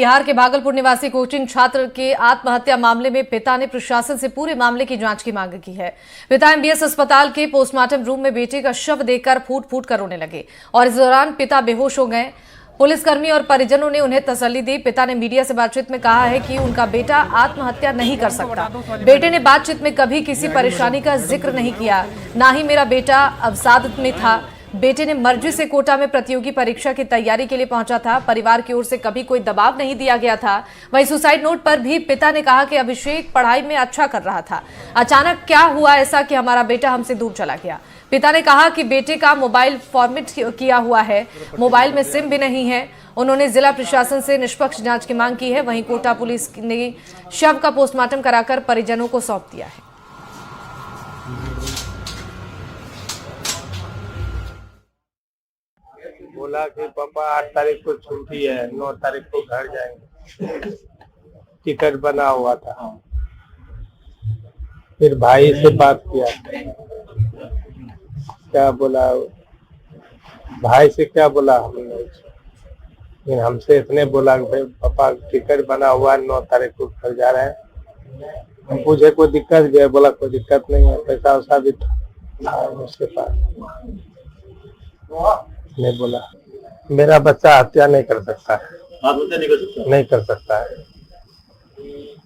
बिहार के भागलपुर निवासी कोचिंग छात्र के आत्महत्या मामले में पिता ने प्रशासन से पूरे मामले की जांच की मांग की है। पिता एमबीएस अस्पताल के पोस्टमार्टम रूम में बेटे का शव देखकर फूट फूट कर रोने लगे और इस दौरान पिता बेहोश हो गए। पुलिसकर्मी और परिजनों ने उन्हें तसल्ली दी। पिता ने मीडिया से बातचीत में कहा है कि उनका बेटा आत्महत्या नहीं कर सकता। बेटे ने बातचीत में कभी किसी परेशानी का जिक्र नहीं किया, ना ही मेरा बेटा अवसाद में था। बेटे ने मर्जी से कोटा में प्रतियोगी परीक्षा की तैयारी के लिए पहुंचा था। परिवार की ओर से कभी कोई दबाव नहीं दिया गया था। वहीं सुसाइड नोट पर भी पिता ने कहा कि अभिषेक पढ़ाई में अच्छा कर रहा था, अचानक क्या हुआ ऐसा कि हमारा बेटा हमसे दूर चला गया। पिता ने कहा कि बेटे का मोबाइल फॉर्मेट किया हुआ है, मोबाइल में सिम भी नहीं है। उन्होंने जिला प्रशासन से निष्पक्ष जांच की मांग की है। वहीं कोटा पुलिस ने शव का पोस्टमार्टम कराकर परिजनों को सौंप दिया है। बोला कि पापा 8 तारीख को छुट्टी है, 9 तारीख को घर जाएंगे। टिकट बना हुआ था। फिर भाई से बात किया, क्या बोला, भाई से क्या बोला हमने, हमसे इतने बोला कि भाई पापा टिकट बना हुआ है, 9 तारीख को घर जा रहे हैं। हम पूछे कोई दिक्कत भी है, बोला कोई दिक्कत नहीं है, पैसा वैसा भी था उसके पास। नहीं बोला मेरा बच्चा हत्या नहीं कर सकता है। आत्महत्या नहीं कर सकता? नहीं कर सकता है।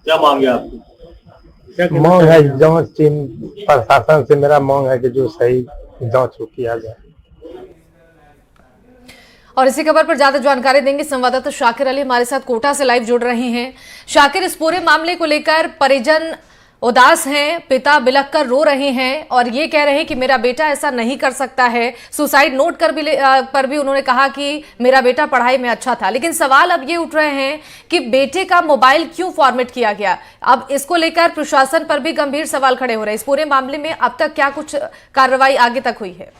क्या मांगे आपकी? मांग है जांच टीम प्रशासन से, मेरा मांग है कि जो सही जांच किया जाए। और इसी खबर पर ज्यादा जानकारी देंगे संवाददाता शाकिर अली हमारे साथ कोटा से लाइव जुड़ रहे हैं। शाकिर, इस पूरे मामले को लेकर परिजन उदास हैं, पिता बिलख कर रो रहे हैं और ये कह रहे हैं कि मेरा बेटा ऐसा नहीं कर सकता है। सुसाइड नोट पर भी उन्होंने कहा कि मेरा बेटा पढ़ाई में अच्छा था। लेकिन सवाल अब ये उठ रहे हैं कि बेटे का मोबाइल क्यों फॉर्मेट किया गया। अब इसको लेकर प्रशासन पर भी गंभीर सवाल खड़े हो रहे हैं। इस पूरे मामले में अब तक क्या कुछ कार्रवाई आगे तक हुई है?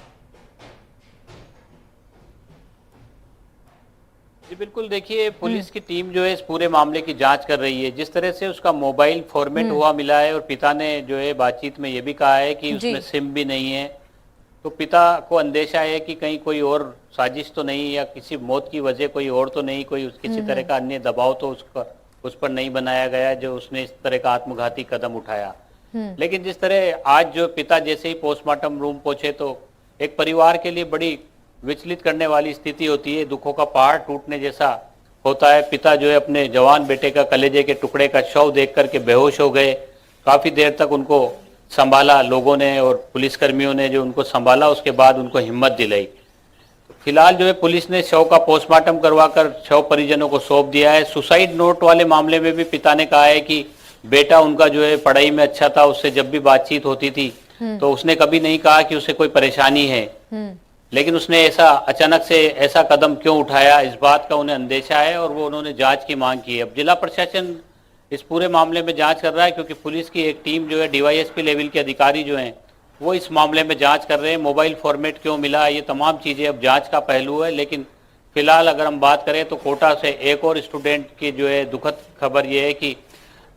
जी बिल्कुल, देखिए पुलिस की टीम जो है इस पूरे मामले की जांच कर रही है। जिस तरह से उसका मोबाइल फॉर्मेट हुआ मिला है और पिता ने जो है बातचीत में ये भी कहा है कि उसमें सिम भी नहीं है, तो पिता को अंदेशा है कि कहीं कोई और साजिश तो नहीं, या किसी मौत की वजह कोई और तो नहीं, कोई किसी तरह का अन्य दबाव तो उस पर नहीं बनाया गया जो उसने इस तरह का आत्मघाती कदम उठाया। लेकिन जिस तरह आज जो पिता जैसे ही पोस्टमार्टम रूम पहुंचे तो एक परिवार के लिए बड़ी विचलित करने वाली स्थिति होती है, दुखों का पहाड़ टूटने जैसा होता है। पिता जो है अपने जवान बेटे का कलेजे के टुकड़े का शव देख करके बेहोश हो गए। काफी देर तक उनको संभाला लोगों ने और पुलिसकर्मियों ने जो उनको संभाला, उसके बाद उनको हिम्मत दिलाई। फिलहाल जो है पुलिस ने शव का पोस्टमार्टम करवाकर शव परिजनों को सौंप दिया है। सुसाइड नोट वाले मामले में भी पिता ने कहा है कि बेटा उनका जो है पढ़ाई में अच्छा था, उससे जब भी बातचीत होती थी तो उसने कभी नहीं कहा कि उसे कोई परेशानी है। लेकिन उसने ऐसा अचानक से ऐसा कदम क्यों उठाया, इस बात का उन्हें अंदेशा है और वो उन्होंने जांच की मांग की है। अब जिला प्रशासन इस पूरे मामले में जांच कर रहा है, क्योंकि पुलिस की एक टीम जो है डीवाईएसपी लेवल के अधिकारी जो हैं वो इस मामले में जांच कर रहे हैं। मोबाइल फॉर्मेट क्यों मिला, ये तमाम चीज़ें अब जांच का पहलू है। लेकिन फिलहाल अगर हम बात करें तो कोटा से एक और स्टूडेंट की जो है दुखद खबर ये है कि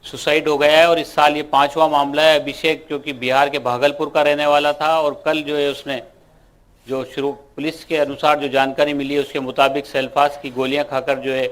सुसाइड हो गया है और इस साल ये 5वां मामला है। अभिषेक जो कि बिहार के भागलपुर का रहने वाला था और कल जो है उसने जो शुरू पुलिस के अनुसार जो जानकारी मिली है उसके मुताबिक सेल्फास की गोलियां खाकर जो है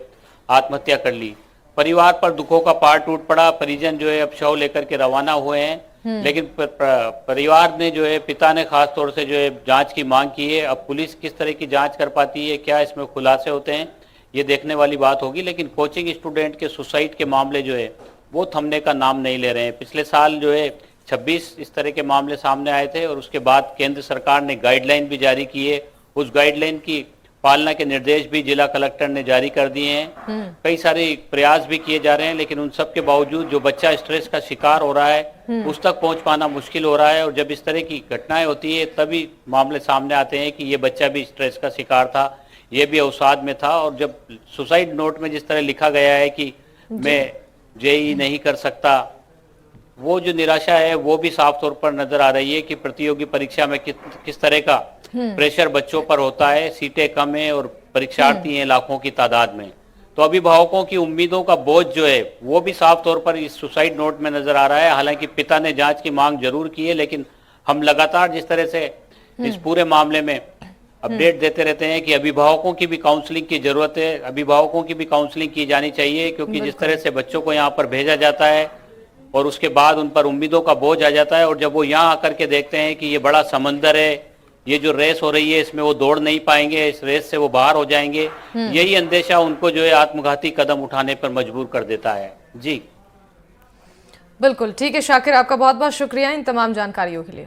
आत्महत्या कर ली। परिवार पर दुखों का पहाड़ टूट पड़ा। परिजन जो है अब शव लेकर के रवाना हुए हैं। लेकिन परिवार ने जो है, पिता ने खास तौर से जो है जांच की मांग की है। अब पुलिस किस तरह की जांच कर पाती है, क्या इसमें खुलासे होते हैं, ये देखने वाली बात होगी। लेकिन कोचिंग स्टूडेंट के सुसाइड के मामले जो है वो थमने का नाम नहीं ले रहे हैं। पिछले साल जो है 26 इस तरह के मामले सामने आए थे और उसके बाद केंद्र सरकार ने गाइडलाइन भी जारी की है। उस गाइडलाइन की पालना के निर्देश भी जिला कलेक्टर ने जारी कर दिए हैं। कई सारे प्रयास भी किए जा रहे हैं, लेकिन उन सब के बावजूद जो बच्चा स्ट्रेस का शिकार हो रहा है उस तक पहुंच पाना मुश्किल हो रहा है। और जब इस तरह की घटनाएं होती है तभी मामले सामने आते हैं कि ये बच्चा भी स्ट्रेस का शिकार था, ये भी अवसाद में था। और जब सुसाइड नोट में जिस तरह लिखा गया है कि मैं जेईई नहीं कर सकता, वो जो निराशा है वो भी साफ तौर पर नजर आ रही है कि प्रतियोगी परीक्षा में किस तरह का प्रेशर बच्चों पर होता है। सीटें कम है और परीक्षार्थी हैं लाखों की तादाद में, तो अभिभावकों की उम्मीदों का बोझ जो है वो भी साफ तौर पर इस सुसाइड नोट में नजर आ रहा है। हालांकि पिता ने जांच की मांग जरूर की है, लेकिन हम लगातार जिस तरह से इस पूरे मामले में अपडेट देते रहते हैं कि अभिभावकों की भी काउंसलिंग की जरूरत है, अभिभावकों की भी काउंसलिंग की जानी चाहिए, क्योंकि जिस तरह से बच्चों को यहाँ पर भेजा जाता है और उसके बाद उन पर उम्मीदों का बोझ आ जाता है, और जब वो यहाँ आकर के देखते हैं कि ये बड़ा समंदर है, ये जो रेस हो रही है इसमें वो दौड़ नहीं पाएंगे, इस रेस से वो बाहर हो जाएंगे, यही अंदेशा उनको जो है आत्मघाती कदम उठाने पर मजबूर कर देता है। जी बिल्कुल ठीक है शाकिर, आपका बहुत बहुत शुक्रिया इन तमाम जानकारियों के लिए।